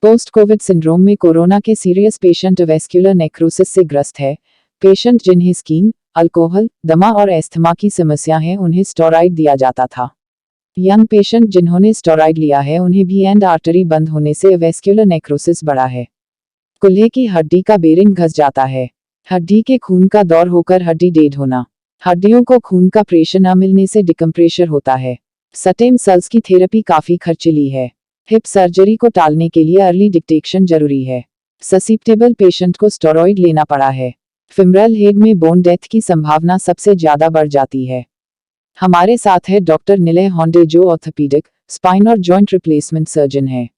Post Covid syndrome में corona के serious patient vascular necrosis से ग्रस्त है। पेशेंट जिन्हें स्कीन, अल्कोहल, दमा और एस्थमा की समस्या है उन्हें स्टेरॉइड दिया जाता था। यंग पेशेंट जिन्होंने स्टेरॉइड लिया है उन्हें भी एंड आर्टरी बंद होने से वेस्क्यूलर नेक्रोसिस बढ़ा है। कुल्हे की हड्डी का बेरिंग घस जाता है। हड्डी के खून का दौर होकर हड्डी डेड होना। हड्डियों को खून का प्रेशर न मिलने से डिकम्प्रेशर होता है। स्टेम सेल्स की थेरेपी काफी खर्चीली है। हिप सर्जरी को टालने के लिए अर्ली डिटेक्शन जरूरी है। ससेप्टेबल पेशेंट को स्टेरॉइड लेना पड़ा है। फिमरल हेड में बोन डेथ की संभावना सबसे ज्यादा बढ़ जाती है। हमारे साथ है डॉक्टर निलय होंडे जो ऑर्थोपीडिक, स्पाइन और जॉइंट रिप्लेसमेंट सर्जन है।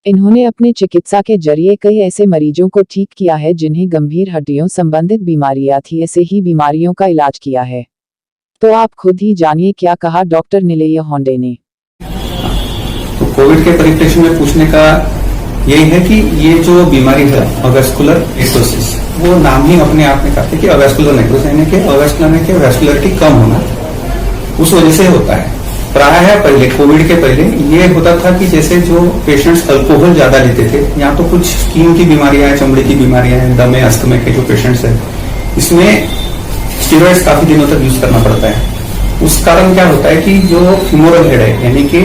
इन्होंने अपने चिकित्सा के जरिए कई ऐसे मरीजों को ठीक किया है जिन्हें गंभीर हड्डियों संबंधित बीमारियां थी। ऐसे ही बीमारियों का इलाज किया है। तो आप खुद ही जानिए क्या कहा डॉक्टर निलय होंडे ने। तो कोविड के परिप्रेक्ष्य में पूछने का यही है कि ये जो बीमारी है अवेस्कुलर नेक्रोसिस, वो नाम ही अपने आप में कहते हैं कि अवेस्कुलर नेक्रोसिस, यानी कि अवेस्कुलर में वेस्कुलरिटी कम होना, उस वजह से होता है। प्राय है पहले कोविड के पहले ये होता था कि जैसे जो पेशेंट्स अल्कोहल ज्यादा लेते थे या तो कुछ स्किन की बीमारियां हैं, चमड़ी की बीमारियां हैं, दमे अस्थमा के जो पेशेंट्स हैं, इसमें स्टेरॉइड्स काफी दिनों तक यूज करना पड़ता है। उस कारण क्या होता है कि जो फ्यूमरल हेड है, यानी कि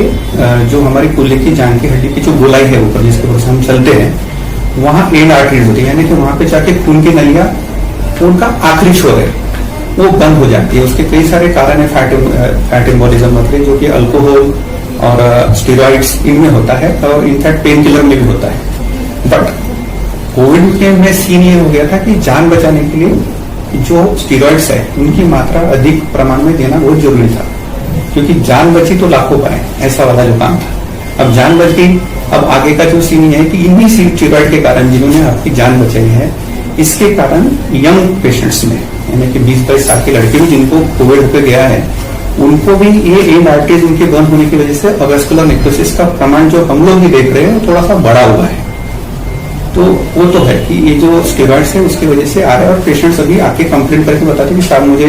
जो हमारी कुल्हे की जांघ की हड्डी की जो गोलाई है ऊपर जिसके ऊपर से हम चलते हैं, वहां एंड आर्टरीज होती है, यानी कि वहां पे जाके खून की नलियां, खून का आखिरी छोर है वो बंद हो जाती है। उसके कई सारे कारण है, फैट एम्बोलिज्म मतलब जो कि अल्कोहल और स्टेरॉइड्स इनमें होता है और इनफैक्ट पेन किलर में भी होता है। बट कोविड के में सीन ये हो गया था कि जान बचाने के लिए जो स्टेरॉइड्स है उनकी मात्रा अधिक प्रमाण में देना बहुत जरूरी था, क्योंकि जान बची तो लाखों पाए, ऐसा वाला जो काम था। अब जान बच गई, अब आगे का जो सीन है कि इन्हीं स्टेरॉइड के कारण जिन्होंने आपकी जान बचाई है, इसके कारण यंग पेशेंट्स में यानी कि 20-22 साल के लड़के भी जिनको कोविड होकर गया है, उनको भी ये एंड आर्टरीज उनके बंद होने की वजह से अवेस्कुलर नेक्रोसिस का प्रमाण जो हम लोग भी देख रहे हैं थोड़ा सा बढ़ा हुआ है। तो वो तो है कि ये जो स्टेरॉइड्स है उसकी वजह से आ रहा है। और पेशेंट्स अभी आके कंप्लेंट करके बताते हैं कि साहब मुझे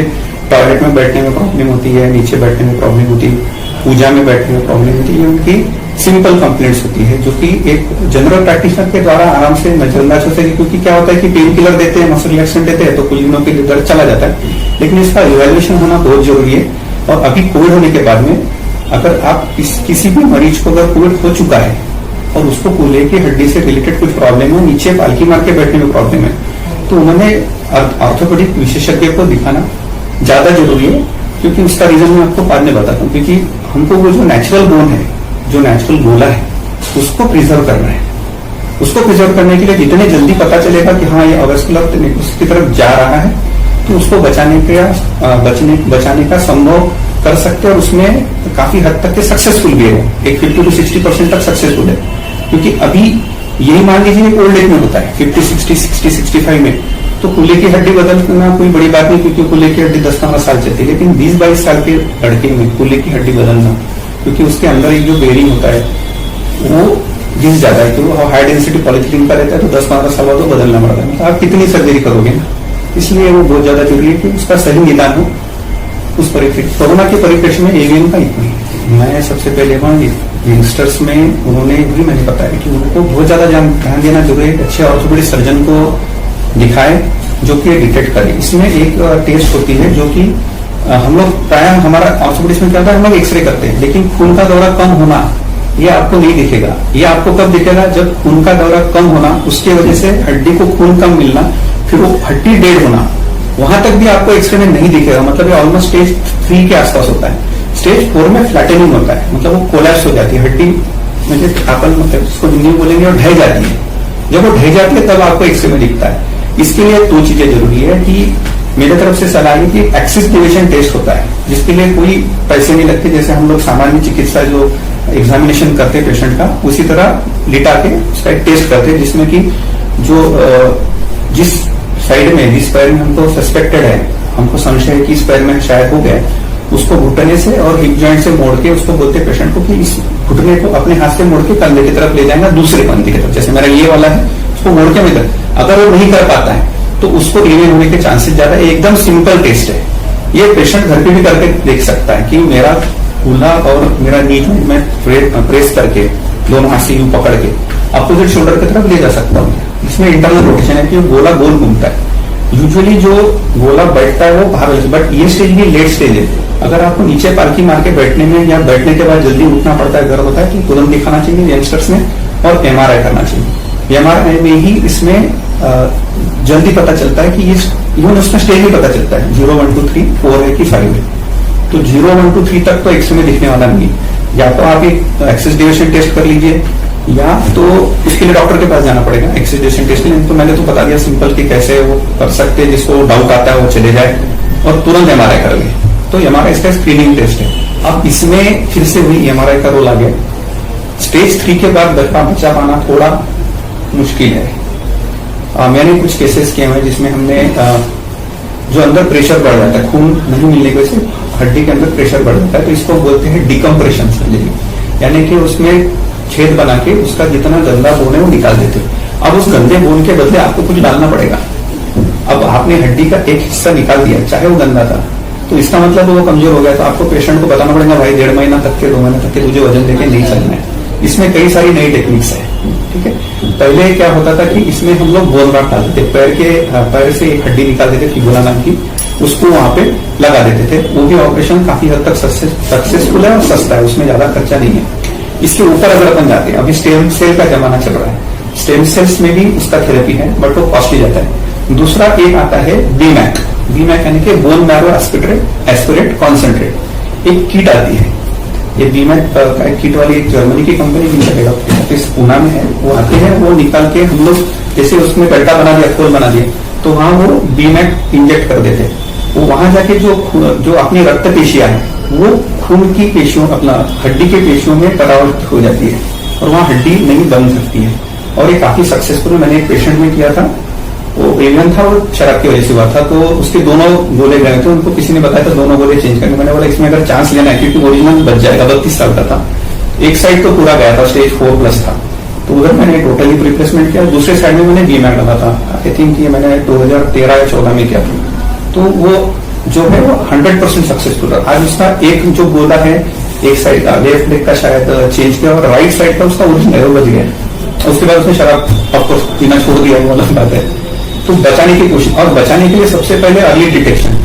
टॉयलेट में बैठने में प्रॉब्लम होती है, नीचे बैठने में प्रॉब्लम होती है, पूजा में बैठने में प्रॉब्लम होती है। ये उनकी सिंपल कंप्लेंट्स होती है जो कि एक जनरल प्रैक्टिशनर के द्वारा आराम से नजरअंदाज हो सके, क्योंकि क्या होता है कि पेन किलर देते हैं, मसल रिलैक्सेंट देते हैं तो कुछ दिनों के लिए दर्द चला जाता है, लेकिन इसका इवैल्यूएशन होना बहुत जरूरी है। और अभी कोविड होने के बाद में अगर आप किसी भी मरीज को अगर कोविड हो चुका है और उसको कुल्हे की हड्डी से रिलेटेड कुछ प्रॉब्लम है, नीचे पालकी मार के बैठने में प्रॉब्लम है, तो उन्होंने ऑर्थोपेडिक विशेषज्ञ को दिखाना ज्यादा जरूरी है। क्योंकि उसका रीजन मैं आपको बाद में बताता हूँ, क्योंकि हमको वो जो नेचुरल बोन है, जो नेचुरल गोला है, उसको प्रिजर्व करना है। उसको प्रिजर्व करने के लिए जितने जल्दी पता चलेगा कि हाँ ये अवेस्कुलर नेक्रोसिस की तरफ जा रहा है, तो उसको बचाने का संभव कर सकते हैं। और उसमें काफी हद तक के सक्सेसफुल भी है, एक 50 to 60% तक सक्सेसफुल है। क्योंकि अभी यही मान लीजिए ओल्ड एज में होता है 50, 60, 60, 65 में, तो कुल्हे की हड्डी बदलना कोई बड़ी बात नहीं, क्योंकि कुल्हे की हड्डी 10-15 साल चलती है। लेकिन 20-22 साल के लड़के में कुल्हे की हड्डी बदलना, क्योंकि उसके अंदर एक जो बेरिंग होता है वो घिस जाता है, तो हाई डेंसिटी पॉलीथिलीन का रहता है, तो 10-15 साल बाद तो बदलना पड़ता है। तो आप कितनी सर्जरी करोगे ना, इसलिए वो बहुत ज्यादा जरूरी है कि उसका सही निदान हो। उस परिप्रेक्ष्य कोरोना के परिप्रेक्ष्य में एवीएम का इतना ही मैं सबसे पहले यंगस्टर्स में उन्होंने भी मैंने बताया कि उनको बहुत ज्यादा ध्यान देना जरूरी है। अच्छे ऑर्थोपेडिक सर्जन को दिखाए जो कि डिटेक्ट करे। इसमें एक टेस्ट होती है जो कि हम लोग प्राय हमारा ऑर्थोपेडिक्स में क्या होता है, हम लोग एक्सरे करते हैं, लेकिन खून का दौरा कम होना ये आपको नहीं दिखेगा। ये आपको कब दिखेगा, जब खून का दौरा कम होना, उसकी वजह से हड्डी को खून कम मिलना, फिर वो हड्डी डेड होना, वहां तक भी आपको एक्सरे में नहीं दिखेगा। मतलब ये ऑलमोस्ट स्टेज 3 के आसपास होता है। स्टेज 4 में फ्लैटनिंग होता है, मतलब वो कोलैप्स हो जाती है हड्डी, मतलब अपन मतलब इसको हिंदी में बोलेंगे और ढह जाती है। जब वो ढह जाती है तब आपको एक्सरे में दिखता है। इसके लिए 2 चीजें जरूरी है कि मेरे तरफ से सलाह है कि एक्सिस डिविजन टेस्ट होता है, जिसके लिए कोई पैसे नहीं लगते। जैसे हम लोग सामान्य चिकित्सा जो एग्जामिनेशन करते हैं पेशेंट का, उसी तरह लिटा के उसका एक टेस्ट करते हैं, जिसमें कि जो जिस साइड में, जिस पैर में हमको सस्पेक्टेड है, हमको संशय है कि इस पैर में शायद हो गया, उसको घुटने से और हिप जॉइंट से मोड़ के उसको बोलते हैं पेशेंट को कि इस घुटने को अपने हाथ से मोड़ के कंधे की तरफ ले जाएगा, दूसरे कंधे की तरफ, जैसे मेरा ये वाला है उसको मोड़ के मैं अगर वो नहीं कर पाता है तो उसको एवीएम होने के चांसेस ज्यादा है। एकदम सिंपल टेस्ट है, ये पेशेंट घर पे भी करके देख सकता है कि मेरा कूल्हा और मेरा नी में प्रेस करके दोनों हाथ से यूं पकड़ के अपोजिट शोल्डर की तरफ ले जा सकता हूँ। इसमें इंटरनल रोटेशन है कि गोला गोल घूमता है। यूजुअली जो गोला बैठता है वो बाहर, बट ये स्टेज भी लेट स्टेज है। अगर आपको नीचे पालकी मार के बैठने में या बैठने के बाद जल्दी उठना पड़ता है, गर्व होता है, तो तुरंत दिखाना चाहिए यंगस्टर्स ने और एमआरआई करना चाहिए। एमआरआई में ही इसमें जल्दी पता चलता है कि ये इवन उसका स्टेज भी पता चलता है 0 1 2 3 4 है कि 5 है। तो 0 1 2 3 तक तो एक्सरे में दिखने वाला नहीं। या तो आप एक एक्सेस डिविएशन टेस्ट कर लीजिए, या तो इसके लिए डॉक्टर के पास जाना पड़ेगा एक्सेस डिविएशन टेस्ट के लिए। तो मैंने तो बता दिया सिंपल कि कैसे वो कर सकते हैं, जिसको डाउट आता है वो चले जाए और तुरंत एमआरआई कर ले। तो एमआरआई इसका स्क्रीनिंग टेस्ट है। अब इसमें फिर से वही एमआरआई का रोल आ गया। स्टेज 3 के बाद बचा पाना थोड़ा मुश्किल है। मैंने कुछ केसेस किए हैं जिसमें हमने जो अंदर प्रेशर बढ़ जाता है, खून नहीं मिलने की वजह से हड्डी के अंदर प्रेशर बढ़ जाता है, तो इसको बोलते हैं डिकम्प्रेशन सर्जरी। यानी कि उसमें छेद बना के उसका जितना गंदा बोन है वो निकाल देते हैं। अब उस गंदे बोन के बदले आपको कुछ डालना पड़ेगा। अब आपने हड्डी का एक हिस्सा निकाल दिया, चाहे वो गंदा था, तो इसका मतलब वो कमजोर हो गया। तो आपको पेशेंट को बताना पड़ेगा भाई 1.5 महीना तक के 2 महीने तक के तुझे वजन देके नहीं चलना है। इसमें कई सारी नई टेक्निक्स है, ठीक है। पहले क्या होता था कि इसमें हम लोग बोन रॉड डालते थे, पैर से एक हड्डी निकाल देते फिबुला नाम की, उसको वहां पे लगा देते थे। वो भी ऑपरेशन काफी हद तक सक्सेसफुल है और सस्ता है, उसमें ज्यादा खर्चा नहीं है। इसके ऊपर अगर अपन जाते हैं, अभी स्टेम सेल का जमाना चल रहा है, स्टेम सेल्स में भी उसका थेरेपी है, बट वो कॉस्टली जाता है। दूसरा एक आता है बीमैक। बीमैक यानी कि बोन मैरो एस्पिरेट कॉन्सेंट्रेट, एक किट आती है। ये बीमैक का किट वाली एक जर्मनी की कंपनी की ऑफिस पूना में है, वो आते हैं, वो निकाल के हम लोग जैसे उसमें गड्ढा बना दिया, खोल बना दिया, तो वहां वो बीमैक इंजेक्ट कर देते। वो वहां जाके जो अपनी रक्त पेशियां है वो खून की पेशियों, अपना हड्डी के पेशियों में परावर्तित हो जाती है और वहां हड्डी नहीं बन सकती है। और ये काफी सक्सेसफुल मैंने एक पेशेंट में किया था, वो एवियन था, वो शराब की वजह से हुआ था। तो उसके दोनों गोले गए थे, उनको किसी ने बताया था दोनों गोले चेंज करने। मैंने बोला इसमें अगर चांस लेना है, क्योंकि ओरिजिनल बच जाएगा। 32 साल का था, एक साइड तो पूरा गया था, स्टेज 4+ था, तो उधर मैंने टोटली रिप्लेसमेंट किया। दूसरे साइड में मैंने बीमैक डाला था। आई थिंक ये मैंने 2013 या 14 में किया था। तो वो जो है वो 100% सक्सेसफुल रहा। आज उसका एक जो गोला है एक साइड का, लेफ्ट लेग का शायद चेंज किया, और राइट साइड का उसका ओरिजिनल है वो बच गया। उसके बाद उसने शराब ऑफकोर्स पीना छोड़ दिया, वो अलग बात है। तो बचाने की कोशिश, और बचाने के लिए सबसे पहले अर्ली डिटेक्शन।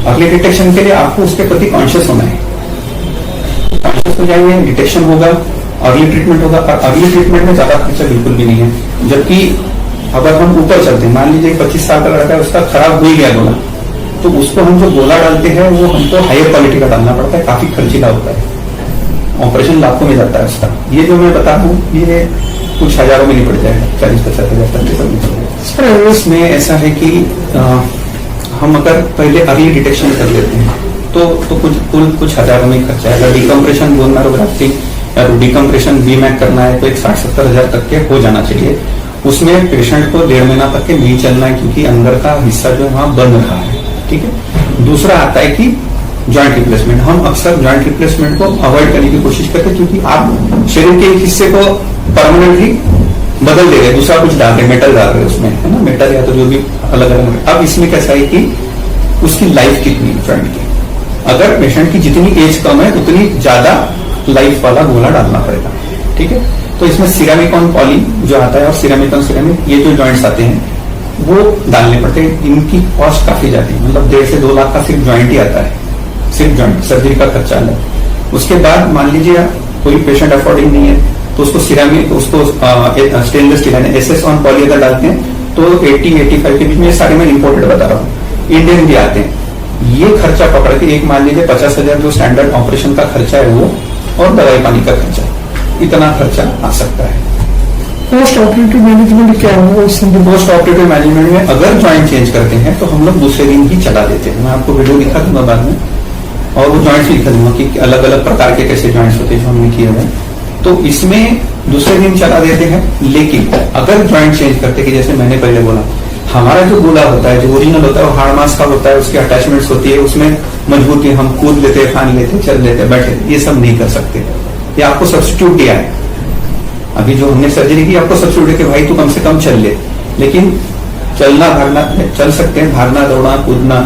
अर्ली डिटेक्शन के लिए आपको उसके प्रति कॉन्शियस होना है। कॉन्शियस हो जाएंगे, डिटेक्शन होगा, अर्ली ट्रीटमेंट होगा। और अर्ली ट्रीटमेंट में ज्यादा खर्चा बिल्कुल भी नहीं है। जबकि अगर हम ऊपर चलते हैं, मान लीजिए 25 साल का लड़का है, उसका खराब हो गया गोला, तो उसको हम जो गोला डालते हैं वो हमको हायर क्वालिटी का डालना पड़ता है, काफी खर्चीला होता है, ऑपरेशन लाखों में जाता है उसका। ये जो मैं बता रहा हूँ ये कुछ हजारों में नहीं पड़ जाएगा, 40-50 हजार तक के सब नहीं पड़ जाएगा। इसमें ऐसा है कि हम अगर पहले अर्ली डिटेक्शन कर लेते हैं तो कुछ हजारों में खर्चा है। अगर डिकम्प्रेशन बोन मैरो ग्राफ्टिंग या डिकम्प्रेशन बीमैक करना है तो एक 60-70 हजार तक के हो जाना चाहिए। उसमें पेशेंट को 1.5 महीना तक के नहीं चलना है, क्योंकि अंदर का हिस्सा जो वहां बंद रहा है, ठीक है। दूसरा आता है कि जॉइंट रिप्लेसमेंट। हम अक्सर जॉइंट रिप्लेसमेंट को अवॉइड करने की कोशिश करते हैं, क्योंकि आप शरीर के एक हिस्से को परमानेंटली बदल दे रहे, दूसरा कुछ डाल रहे, मेटल डाल रहे उसमें, है ना, मेटल या तो जो भी अलग अलग। अब इसमें कैसा है कि उसकी लाइफ कितनी है जॉइंट की। अगर पेशेंट की जितनी एज कम है उतनी ज्यादा लाइफ वाला गोला डालना पड़ेगा, ठीक है। तो इसमें सिरेमिक ऑन पॉली जो आता है और सिरेमिक ऑन सिरेमिक, ये जो जॉइंट्स आते हैं वो डालने पड़ते हैं। इनकी कॉस्ट काफी जाती है, मतलब 1.5 से 2 लाख का सिर्फ जॉइंट ही आता है, सिर्फ जॉइंट, सर्जरी का खर्चा अलग। उसके बाद मान लीजिए कोई पेशेंट अफोर्डिंग नहीं है तो उसको सिरेमिक, उसको स्टेनलेस स्टील यानी SS ऑन पॉली अगर डालते हैं तो 80-85 के बीच में, ये सारे मैं इंपोर्टेड बता रहा हूँ, इंडियन भी आते हैं। ये खर्चा पकड़ के एक मान लीजिए 50 हजार जो स्टैंडर्ड ऑपरेशन का खर्चा है वो, और दवाई पानी का खर्चा, इतना खर्चा आ सकता है। पोस्ट ऑपरेटिव मैनेजमेंट क्या है? पोस्ट ऑपरेटिव मैनेजमेंट में अगर जॉइंट चेंज करते हैं तो हम लोग दूसरे दिन ही चला देते हैं। मैं आपको वीडियो दिखा दूंगा बाद में, और वो जॉइंट्स लिखा दूंगा कि अलग अलग प्रकार के कैसे जॉइंट्स होते हैं जो हमने किए हुए। तो इसमें दूसरे दिन चला देते हैं। लेकिन अगर जॉइंट चेंज करते कि जैसे मैंने पहले बोला, हमारा जो गोला होता है, जो ओरिजिनल होता है, वो हार्ड मास का होता है, उसकी अटैचमेंट्स होती है, उसमें मजबूती, हम कूद लेते, फान लेते, चल लेते, बैठे, ये सब नहीं कर सकते। ये आपको सब्स्टिट्यूट दिया है। अभी जो हमने सर्जरी की आपको सब्स्टिट्यूट है कि भाई तू कम से कम चल ले, लेकिन चलना भागना चल सकते हैं, भागना दौड़ना कूदना,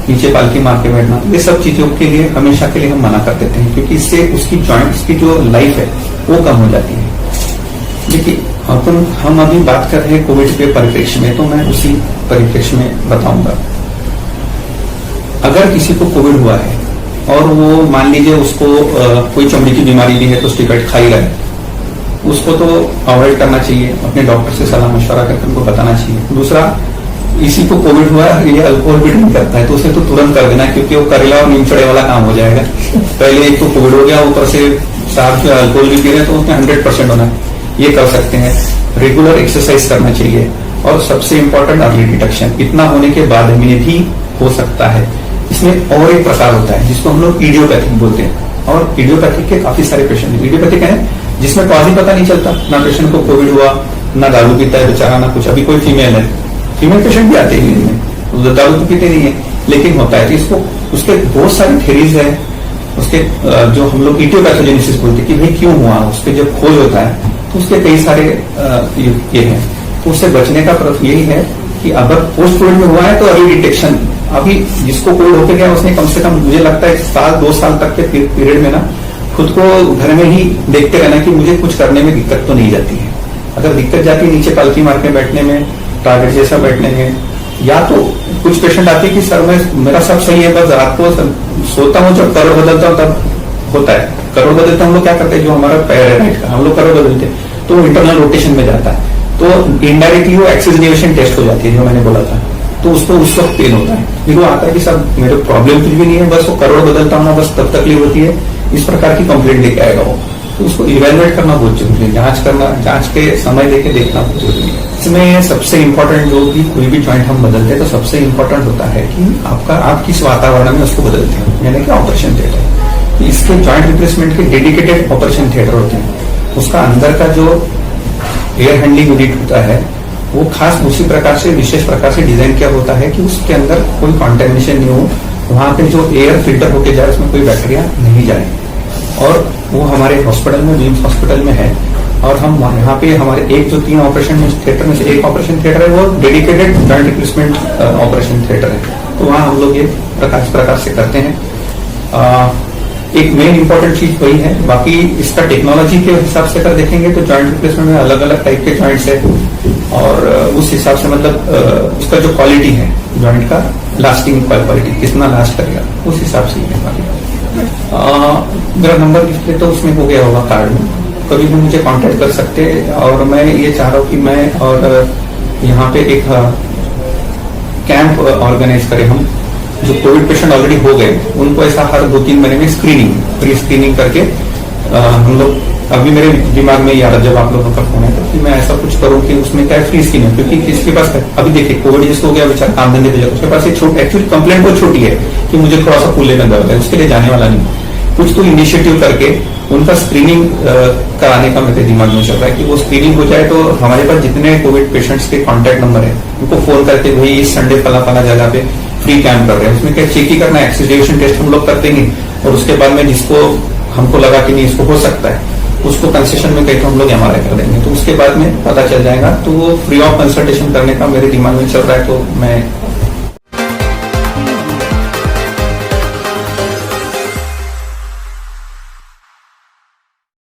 नीचे पालकी मार के बैठना, ये सब चीजों के लिए हमेशा के लिए हम मना कर देते हैं, क्योंकि इससे उसकी जॉइंट्स की जो लाइफ है वो कम हो जाती है। देखिए अपन हम अभी बात कर रहे हैं कोविड के परिप्रेक्ष्य में, तो मैं उसी परिप्रेक्ष्य में बताऊंगा। अगर किसी को कोविड हुआ है और वो मान लीजिए उसको कोई चमड़ी की बीमारी भी है तो स्टेरॉइड खा ही रहा है, उसको तो अवॉइड करना चाहिए, अपने डॉक्टर से सलाह मशवरा करके उनको बताना चाहिए। दूसरा, इसी को कोविड हुआ है, ये अल्कोहल भी ड्रिंक करता है तो उसे तो तुरंत कर देना, क्योंकि वो करेला और नीमचड़े वाला काम हो जाएगा। पहले एक तो कोविड हो गया, ऊपर से साथ में अल्कोहल भी पी रहे तो उसमें 100% होना है, ये कर सकते हैं। रेगुलर एक्सरसाइज करना चाहिए और सबसे इंपॉर्टेंट अर्ली डिटेक्शन। इतना होने के बाद में भी हो सकता है। इसमें और एक प्रकार होता है जिसको हम लोग इडियोपैथिक बोलते हैं, और इडियोपैथिक के काफी सारे पेशेंट हैं। इडियोपैथिक है जिसमें कॉज ही पता नहीं चलता, ना पेशेंट को कोविड हुआ, ना दारू पीता है बेचारा, ना कुछ। अभी कोई फीमेल है, फीमेल पेशेंट भी आते हैं इनमें, दारू तो पीते नहीं है लेकिन होता है। तो इसको उसके बहुत सारी थेरीज है उसके, जो हम लोग इडियोपैथोजेनेसिस बोलते हैं कि भाई क्यों हुआ, उसके जब खोज होता है तो उसके कई सारे ये हैं। तो उससे बचने का प्रयास यही है कि अगर पोस्ट कोविड में हुआ है तो अर्ली डिटेक्शन। अभी जिसको कोविड होकर गया उसने कम से कम मुझे लगता है 1-2 साल तक के पीरियड में ना खुद को घर में ही देखते रहना कि मुझे कुछ करने में दिक्कत तो नहीं जाती है। अगर दिक्कत जाती है नीचे पालकी मार के बैठने में, टारगेट जैसा बैठने में, या तो कुछ पेशेंट आते हैं कि सर मेरा सब सही है, बस रात को सोता हूँ, जब करोड़ बदलता हूँ तब होता है। करोड़ बदलते हम लोग क्या करते हैं, जो हमारा पैर है राइट का, हम लोग करोड़ बदलते हैं तो इंटरनल रोटेशन में जाता है, तो इनडायरेक्टली वो एक्सिस डेविएशन टेस्ट हो जाती है जो मैंने बोला था। तो उसको उस वक्त पेन होता है, फिर वो आता है कि सर मेरे प्रॉब्लम कुछ भी नहीं है, बस वो करोड़ बदलता हूँ ना, बस तब तकलीफ होती है। इस प्रकार की कंप्लेंट लेके आएगा वो, तो उसको इवेलुएट करना बहुत जरूरी है, जांच करना, जांच के समय लेके देखना बहुत जरूरी है। इसमें सबसे इंपॉर्टेंट जो भी कोई भी जॉइंट हम बदलते हैं तो सबसे इंपॉर्टेंट होता है कि आप किस वातावरण में उसको बदलते हैं, यानी कि ऑपरेशन थिएटर। इसके जॉइंट रिप्लेसमेंट के डेडिकेटेड ऑपरेशन थिएटर होते हैं। उसका अंदर का जो एयर हैंडलिंग यूनिट होता है वो खास उसी प्रकार से विशेष प्रकार से डिजाइन किया होता है कि उसके अंदर कोई कॉन्टेमिनेशन नहीं हो, वहां पे जो एयर फिल्टर होके जाए उसमें कोई बैक्टीरिया नहीं जाए। और वो हमारे हॉस्पिटल में, विम्स हॉस्पिटल में है, और हम यहाँ पे हमारे 3 ऑपरेशन थिएटर में से एक ऑपरेशन थिएटर है वो dedicated joint replacement operation theatre है। तो वहाँ हम लोग ये प्रकार से करते हैं। एक मेन इंपॉर्टेंट चीज वही है। बाकी इसका टेक्नोलॉजी के हिसाब से अगर देखेंगे तो जॉइंट रिप्लेसमेंट में अलग अलग टाइप के जॉइंट्स है, और उस हिसाब से मतलब उसका जो क्वालिटी है जॉइंट का, लास्टिंग क्वालिटी कितना लास्ट करेगा उस हिसाब से ये मेरा नंबर डिस्प्ले तो उसमें हो गया होगा कार्ड में, कभी भी मुझे कांटेक्ट कर सकते हैं। और मैं ये चाह रहा हूँ कि मैं और यहाँ पे एक कैंप ऑर्गेनाइज करें हम, जो कोविड पेशेंट ऑलरेडी हो गए उनको ऐसा हर 2-3 महीने में प्री स्क्रीनिंग करके हम लोग, अभी मेरे दिमाग में याद है जब आप लोगों का फोन है तो कि मैं ऐसा कुछ करूं कि उसमें क्या फ्री स्क्रीनिंग, क्योंकि किसके पास अभी देखिए कोविड जिसको हो गया बेचारा काम धंधे पे जाए, उसके पास एक एक्चुअली कंप्लेंट बहुत छोटी है कि मुझे थोड़ा सा फूले गंदा होता है, उसके लिए जाने वाला नहीं। कुछ तो इनिशिएटिव करके उनका स्क्रीनिंग कराने का मेरे दिमाग में चल रहा है कि वो स्क्रीनिंग हो जाए तो हमारे पास जितने कोविड पेशेंट्स के कॉन्टैक्ट नंबर है उनको फोन करके भाई इस संडे फला जगह पे फ्री कैंप कर रहे हैं, उसमें क्या चेक ही करना है, एक्सिस डेविएशन टेस्ट हम लोग कर देंगे, और उसके बाद में जिसको हमको लगा कि नहीं इसको हो सकता है उसको कंसेशन में कहीं तो हम लोग MRI कर देंगे, तो उसके बाद में पता चल जाएगा। तो वो फ्री ऑफ कंसल्टेशन करने का मेरे दिमाग में चल रहा है, तो मैं